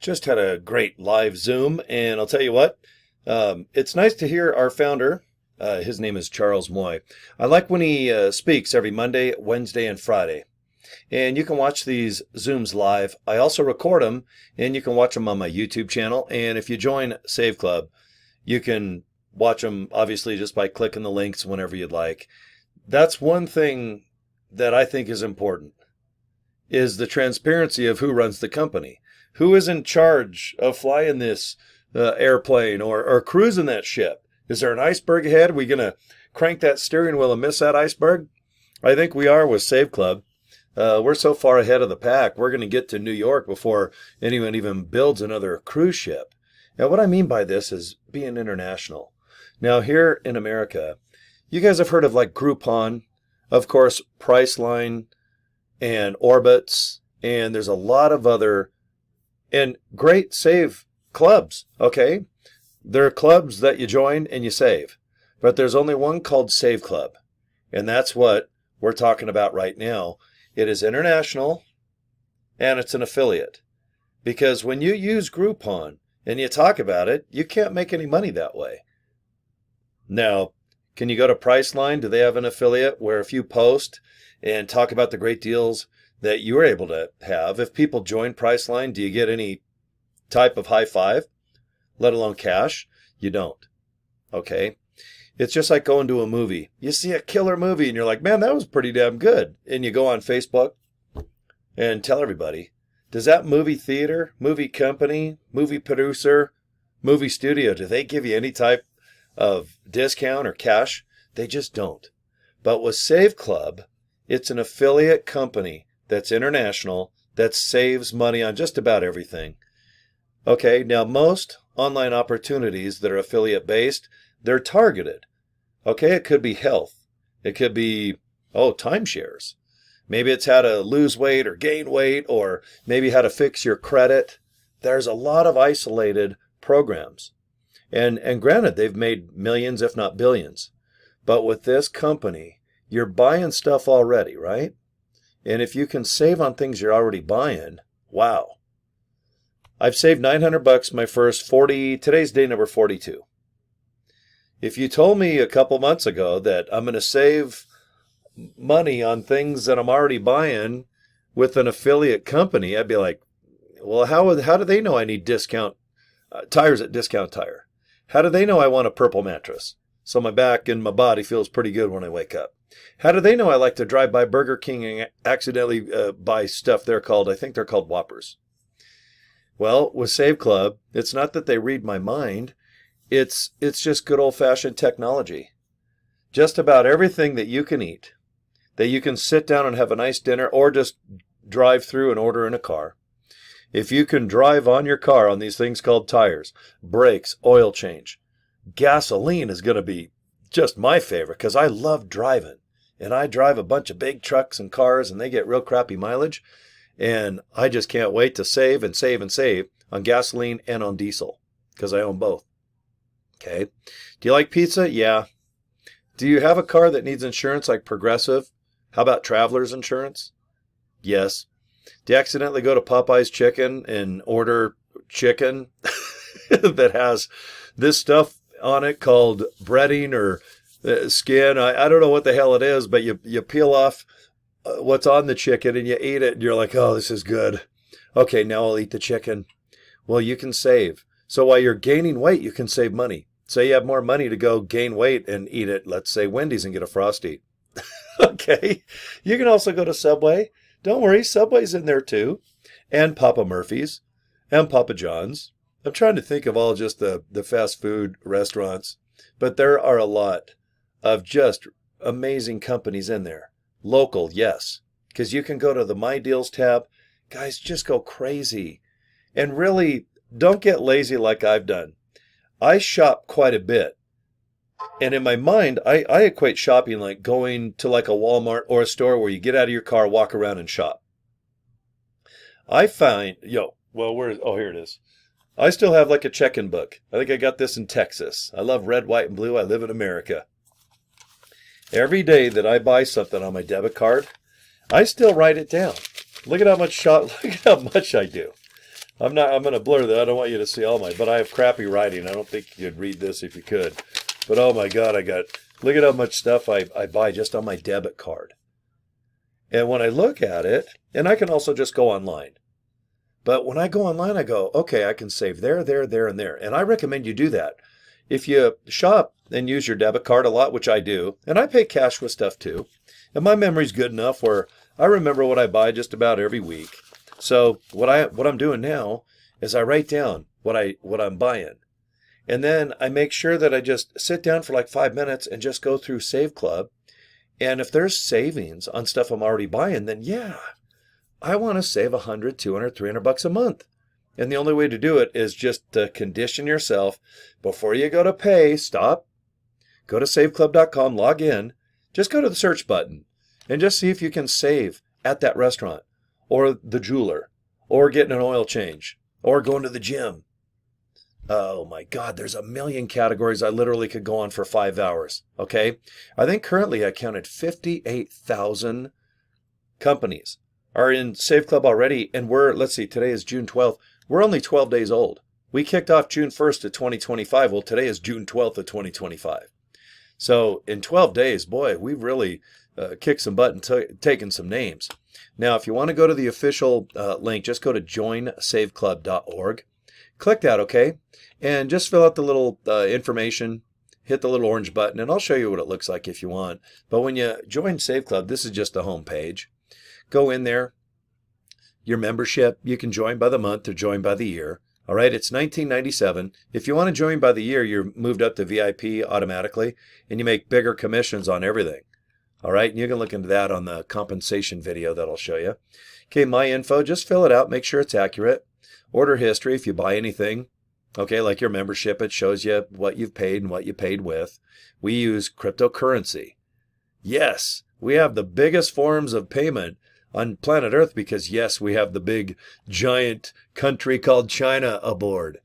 Just had a great live Zoom, and I'll tell you what, it's nice to hear our founder. His name is Charles Moy. I like when he speaks every Monday, Wednesday, and Friday. And you can watch these Zooms live. I also record them, and you can watch them on my YouTube channel. And if you join Save Club, you can watch them, obviously, just by clicking the links whenever you'd like. That's one thing that I think is important, is the transparency of who runs the company. Who is in charge of flying this airplane or cruising that ship? Is there an iceberg ahead? Are we going to crank that steering wheel and miss that iceberg? I think we are with Save Club. We're so far ahead of the pack, we're going to get to New York before anyone even builds another cruise ship. Now, what I mean by this is being international. Now, here in America, you guys have heard of like Groupon, of course, Priceline, and Orbitz, and there's a lot of other and great save clubs, okay? There are clubs that you join and you save, but there's only one called Save Club, and that's what we're talking about right now. It is international, and it's an affiliate, because when you use Groupon and you talk about it, you can't make any money that way. Now, can you go to Priceline? Do they have an affiliate where if you post and talk about the great deals that you're able to have, if people join Priceline, do you get any type of high five, let alone cash? You don't. Okay? It's just like going to a movie. You see a killer movie and you're like, man, that was pretty damn good. And you go on Facebook and tell everybody. Does that movie theater, movie company, movie producer, movie studio, do they give you any type of discount or cash? They just don't. But with Save Club, it's an affiliate company that's international, that saves money on just about everything. Okay, now most online opportunities that are affiliate based, they're targeted. Okay, it could be health. It could be, timeshares. Maybe it's how to lose weight or gain weight, or maybe how to fix your credit. There's a lot of isolated programs. And granted, they've made millions, if not billions. But with this company, you're buying stuff already, right? And if you can save on things you're already buying, wow. I've saved $900 my first 40, today's day number 42. If you told me a couple months ago that I'm going to save money on things that I'm already buying with an affiliate company, I'd be like, well, how do they know I need discount tires at Discount Tire? How do they know I want a purple mattress so my back and my body feels pretty good when I wake up? How do they know I like to drive by Burger King and accidentally buy stuff I think they're called Whoppers? Well, with Save Club, it's not that they read my mind. It's just good old-fashioned technology. Just about everything that you can eat, that you can sit down and have a nice dinner or just drive through and order in a car. If you can drive on your car on these things called tires, brakes, oil change, gasoline is going to be just my favorite because I love driving. And I drive a bunch of big trucks and cars, and they get real crappy mileage. And I just can't wait to save and save and save on gasoline and on diesel because I own both. Okay. Do you like pizza? Yeah. Do you have a car that needs insurance like Progressive? How about Travelers Insurance? Yes. Do you accidentally go to Popeye's Chicken and order chicken that has this stuff on it called breading or skin? I don't know what the hell it is, but you peel off what's on the chicken and you eat it and you're like, oh, this is good. Okay, now I'll eat the chicken. Well, you can save. So while you're gaining weight, you can save money. Say you have more money to go gain weight and eat at, let's say, Wendy's and get a Frosty. Okay. You can also go to Subway. Don't worry, Subway's in there too. And Papa Murphy's and Papa John's. I'm trying to think of all just the fast food restaurants. But there are a lot of just amazing companies in there. Local, yes. Because you can go to the My Deals tab. Guys, just go crazy. And really, don't get lazy like I've done. I shop quite a bit. And in my mind, I equate shopping like going to like a Walmart or a store where you get out of your car, walk around and shop. I find, here it is. I still have like a check-in book. I think I got this in Texas. I love red, white, and blue. I live in America. Every day that I buy something on my debit card, I still write it down. Look at how much I do. I'm going to blur that. I don't want you to see all my, but I have crappy writing. I don't think you could read this if you could. But oh my God, look at how much stuff I buy just on my debit card. And when I look at it, and I can also just go online. But when I go online, I go, okay, I can save there, there, there, and there. And I recommend you do that. If you shop and use your debit card a lot, which I do, and I pay cash with stuff too, and my memory's good enough where I remember what I buy just about every week. So what I'm doing now is I write down what I'm buying. And then I make sure that I just sit down for like 5 minutes and just go through Save Club. And if there's savings on stuff I'm already buying, then yeah, I want to save 100, 200, 300 bucks a month. And the only way to do it is just to condition yourself before you go to pay. Stop, go to saveclub.com, log in, just go to the search button and just see if you can save at that restaurant or the jeweler or getting an oil change or going to the gym. Oh my God, there's a million categories I literally could go on for 5 hours. Okay. I think currently I counted 58,000 companies are in Save Club already. And let's see, today is June 12th. We're only 12 days old. We kicked off June 1st of 2025. Well, today is June 12th of 2025. So in 12 days, boy, we've really kicked some butt and taken some names. Now, if you want to go to the official link, just go to joinsaveclub.org. Click that, okay? And just fill out the little information, hit the little orange button, and I'll show you what it looks like if you want. But when you join Save Club, this is just the home page. Go in there. Your membership, you can join by the month or join by the year. All right, it's $19.97. If you want to join by the year, you're moved up to VIP automatically, and you make bigger commissions on everything. All right, and you can look into that on the compensation video that I'll show you. Okay, my info, just fill it out, make sure it's accurate. Order history if you buy anything. Okay, like your membership, it shows you what you've paid and what you paid with. We use cryptocurrency. Yes, we have the biggest forms of payment on planet Earth because, yes, we have the big, giant country called China aboard.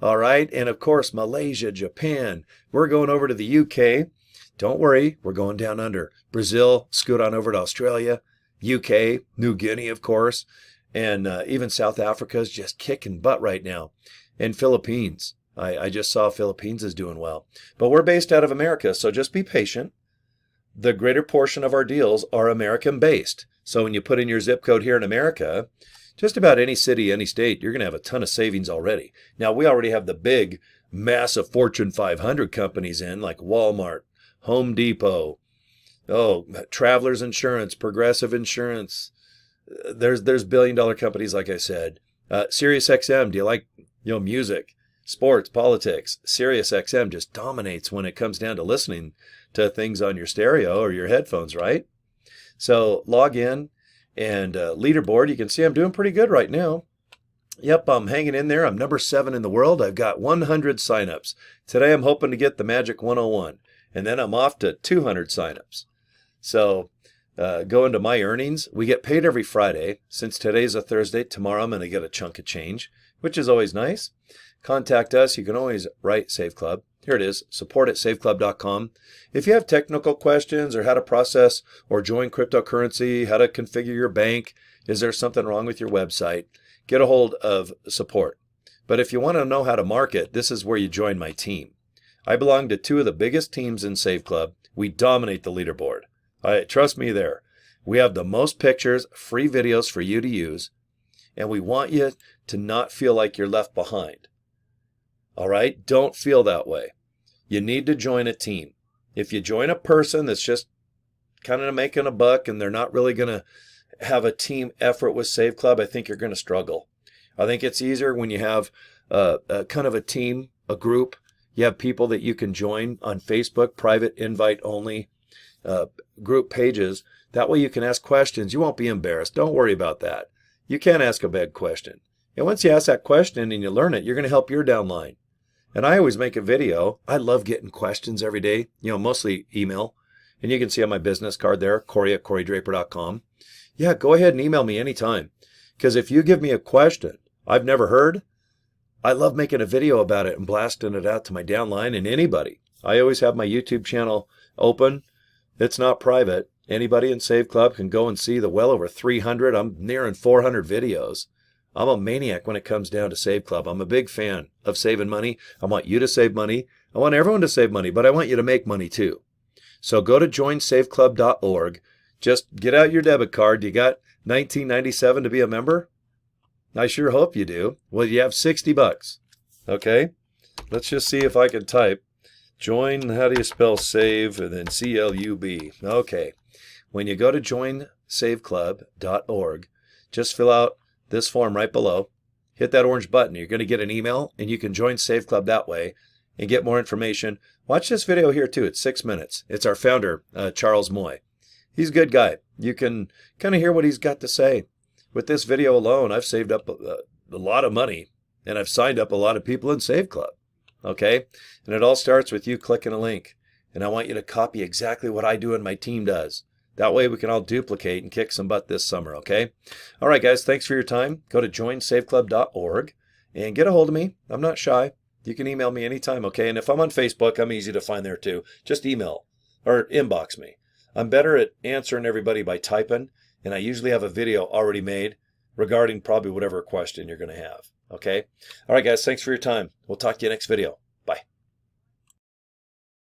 All right, and of course, Malaysia, Japan. We're going over to the UK. Don't worry, we're going down under. Brazil, scoot on over to Australia. UK, New Guinea, of course. And even South Africa is just kicking butt right now. And Philippines. I just saw Philippines is doing well. But we're based out of America, so just be patient. The greater portion of our deals are American-based. So when you put in your zip code here in America, just about any city, any state, you're going to have a ton of savings already. Now, we already have the big, massive Fortune 500 companies in, like Walmart, Home Depot, Travelers Insurance, Progressive Insurance. There's billion-dollar companies, like I said. SiriusXM, do you like music, sports, politics? SiriusXM just dominates when it comes down to listening to things on your stereo or your headphones, right? So log in and leaderboard. You can see I'm doing pretty good right now. Yep, I'm hanging in there. I'm number 7 in the world. I've got 100 signups. Today I'm hoping to get the magic 101, and then I'm off to 200 signups. So go into my earnings. We get paid every Friday. Since today's a Thursday, tomorrow I'm going to get a chunk of change, which is always nice. Contact us. You can always write Save Club. Here it is, support@saveclub.com. If you have technical questions or how to process or join cryptocurrency, how to configure your bank, is there something wrong with your website, get a hold of support. But if you want to know how to market, this is where you join my team. I belong to 2 of the biggest teams in Save Club. We dominate the leaderboard. Trust me there. We have the most pictures, free videos for you to use, and we want you to not feel like you're left behind. All right? Don't feel that way. You need to join a team. If you join a person that's just kind of making a buck and they're not really going to have a team effort with Save Club, I think you're going to struggle. I think it's easier when you have a kind of a team, a group. You have people that you can join on Facebook, private invite only group pages. That way you can ask questions. You won't be embarrassed. Don't worry about that. You can't ask a bad question. And once you ask that question and you learn it, you're going to help your downline. And I always make a video. I love getting questions every day, mostly email. And you can see on my business card there, Cory@CoryDraper.com. Yeah, go ahead and email me anytime. Because if you give me a question I've never heard, I love making a video about it and blasting it out to my downline and anybody. I always have my YouTube channel open. It's not private. Anybody in Save Club can go and see the well over 300. I'm nearing 400 videos I'm a maniac when it comes down to Save Club. I'm a big fan of saving money. I want you to save money. I want everyone to save money, but I want you to make money too. So go to joinsaveclub.org. Just get out your debit card. You got $19.97 to be a member? I sure hope you do. Well, you have $60. Okay? Let's just see if I can type. Join, how do you spell save? And then C-L-U-B. Okay. When you go to joinsaveclub.org, just fill out this form right below. Hit that orange button. You're going to get an email, and you can join Save Club that way and get more information. Watch this video here, too. It's 6 minutes. It's our founder, Charles Moy. He's a good guy. You can kind of hear what he's got to say. With this video alone, I've saved up a lot of money, and I've signed up a lot of people in Save Club. Okay? And it all starts with you clicking a link. And I want you to copy exactly what I do and my team does. That way we can all duplicate and kick some butt this summer, okay? All right, guys, thanks for your time. Go to joinsaveclub.org and get a hold of me. I'm not shy. You can email me anytime, okay? And if I'm on Facebook, I'm easy to find there too. Just email or inbox me. I'm better at answering everybody by typing, and I usually have a video already made regarding probably whatever question you're going to have, okay? All right, guys, thanks for your time. We'll talk to you next video.